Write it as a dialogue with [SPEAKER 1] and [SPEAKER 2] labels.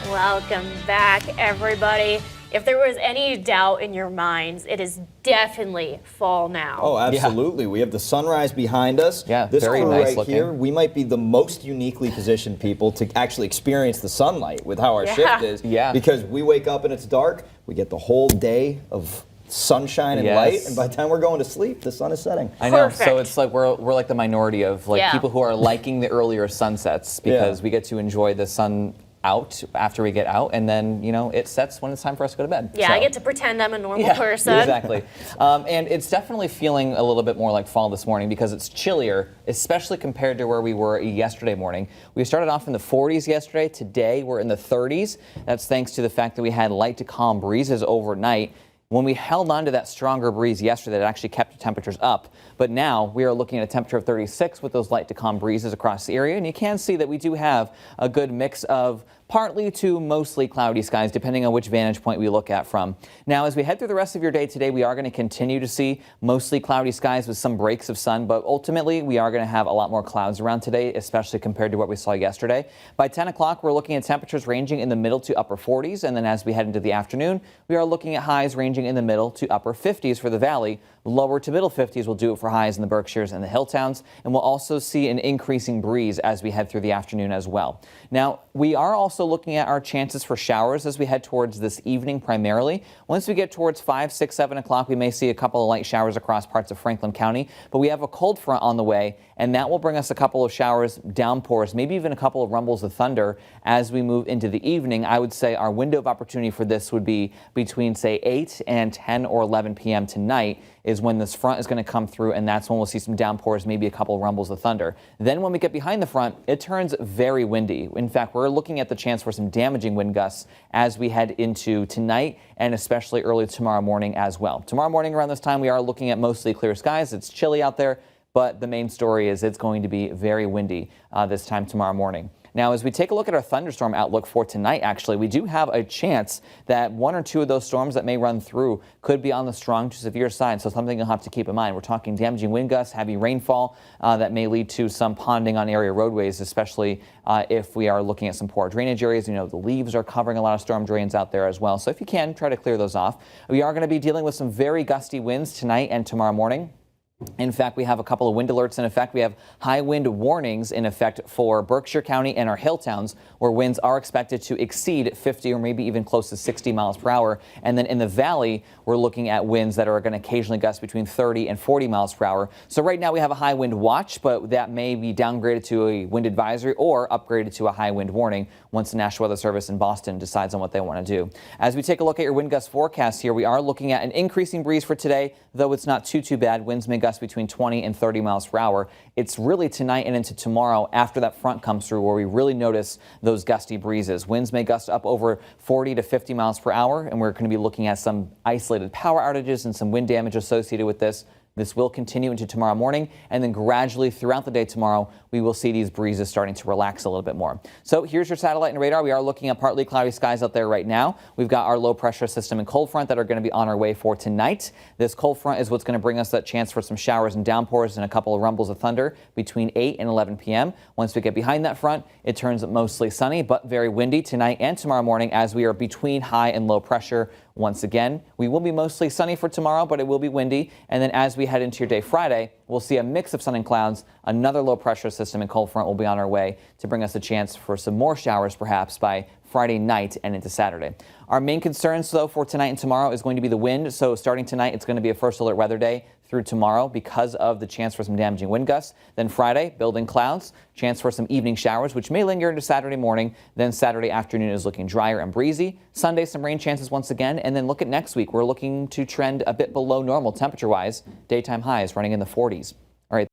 [SPEAKER 1] Welcome back, everybody. If there was any doubt in your minds, it is definitely fall now.
[SPEAKER 2] Oh, absolutely. We have the sunrise behind us.
[SPEAKER 3] Yeah,
[SPEAKER 2] this
[SPEAKER 3] very
[SPEAKER 2] crew
[SPEAKER 3] nice
[SPEAKER 2] right
[SPEAKER 3] looking.
[SPEAKER 2] here, we might be the most uniquely positioned people to actually experience the sunlight with how our shift is.
[SPEAKER 3] Yeah.
[SPEAKER 2] Because we wake up and it's dark, we get the whole day of sunshine and
[SPEAKER 3] Yes.
[SPEAKER 2] light, and by the time we're going to sleep, the sun is setting.
[SPEAKER 3] I know.
[SPEAKER 1] Perfect.
[SPEAKER 3] So it's like we're like the minority of people who are liking the earlier sunsets because we get to enjoy the sun out after we get out, and then it sets when it's time for us to go to bed.
[SPEAKER 1] Yeah,
[SPEAKER 3] So.
[SPEAKER 1] I get to pretend I'm a normal person.
[SPEAKER 3] Exactly. And it's definitely feeling a little bit more like fall this morning because it's chillier, especially compared to where we were yesterday morning. We started off in the 40s yesterday. Today we're in the 30s. That's thanks to the fact that we had light to calm breezes overnight. When we held on to that stronger breeze yesterday, it actually kept the temperatures up. But now we are looking at a temperature of 36 with those light to calm breezes across the area. And you can see that we do have a good mix of partly to mostly cloudy skies, depending on which vantage point we look at from. Now, as we head through the rest of your day today, we are going to continue to see mostly cloudy skies with some breaks of sun, but ultimately we are going to have a lot more clouds around today, especially compared to what we saw yesterday. By 10 o'clock, we're looking at temperatures ranging in the middle to upper 40s, and then as we head into the afternoon, we are looking at highs ranging in the middle to upper 50s for the valley. Lower to middle 50s will do it for highs in the Berkshires and the hill towns, and we'll also see an increasing breeze as we head through the afternoon as well. Now, we are also looking at our chances for showers as we head towards this evening primarily. Once we get towards 5, 6, 7 o'clock, we may see a couple of light showers across parts of Franklin County, but we have a cold front on the way, and that will bring us a couple of showers, downpours, maybe even a couple of rumbles of thunder as we move into the evening. I would say our window of opportunity for this would be between, say, 8 and 10 or 11 p.m. tonight is when this front is going to come through, and that's when we'll see some downpours, maybe a couple of rumbles of thunder. Then when we get behind the front, it turns very windy. In fact, we're looking at the chance for some damaging wind gusts as we head into tonight and especially early tomorrow morning as well. Tomorrow morning around this time, we are looking at mostly clear skies. It's chilly out there, but the main story is it's going to be very windy this time tomorrow morning. Now, as we take a look at our thunderstorm outlook for tonight, actually, we do have a chance that one or two of those storms that may run through could be on the strong to severe side. So something you'll have to keep in mind. We're talking damaging wind gusts, heavy rainfall that may lead to some ponding on area roadways, especially if we are looking at some poor drainage areas. The leaves are covering a lot of storm drains out there as well. So if you can, try to clear those off. We are going to be dealing with some very gusty winds tonight and tomorrow morning. In fact, we have a couple of wind alerts in effect. We have high wind warnings in effect for Berkshire County and our hill towns, where winds are expected to exceed 50 or maybe even close to 60 miles per hour. And then in the valley, we're looking at winds that are going to occasionally gust between 30 and 40 miles per hour. So right now we have a high wind watch, but that may be downgraded to a wind advisory or upgraded to a high wind warning once the National Weather Service in Boston decides on what they want to do. As we take a look at your wind gust forecast here, we are looking at an increasing breeze for today, though it's not too bad. Winds may gust between 20 and 30 miles per hour. It's really tonight and into tomorrow after that front comes through where we really notice those gusty breezes. Winds may gust up over 40 to 50 miles per hour, and we're going to be looking at some isolated power outages and some wind damage associated with this. This will continue into tomorrow morning, and then gradually throughout the day tomorrow, we will see these breezes starting to relax a little bit more. So here's your satellite and radar. We are looking at partly cloudy skies out there right now. We've got our low pressure system and cold front that are going to be on our way for tonight. This cold front is what's going to bring us that chance for some showers and downpours and a couple of rumbles of thunder between 8 and 11 p.m. Once we get behind that front, it turns mostly sunny but very windy tonight and tomorrow morning as we are between high and low pressure. Once again, we will be mostly sunny for tomorrow, but it will be windy. And then as we head into your day Friday, we'll see a mix of sun and clouds. Another low pressure system and cold front will be on our way to bring us a chance for some more showers perhaps by Friday night and into Saturday. Our main concerns, though, for tonight and tomorrow is going to be the wind. So starting tonight, it's going to be a first alert weather day through tomorrow because of the chance for some damaging wind gusts. Then Friday, building clouds, chance for some evening showers, which may linger into Saturday morning. Then Saturday afternoon is looking drier and breezy. Sunday, some rain chances once again. And then look at next week. We're looking to trend a bit below normal temperature-wise. Daytime highs running in the 40s.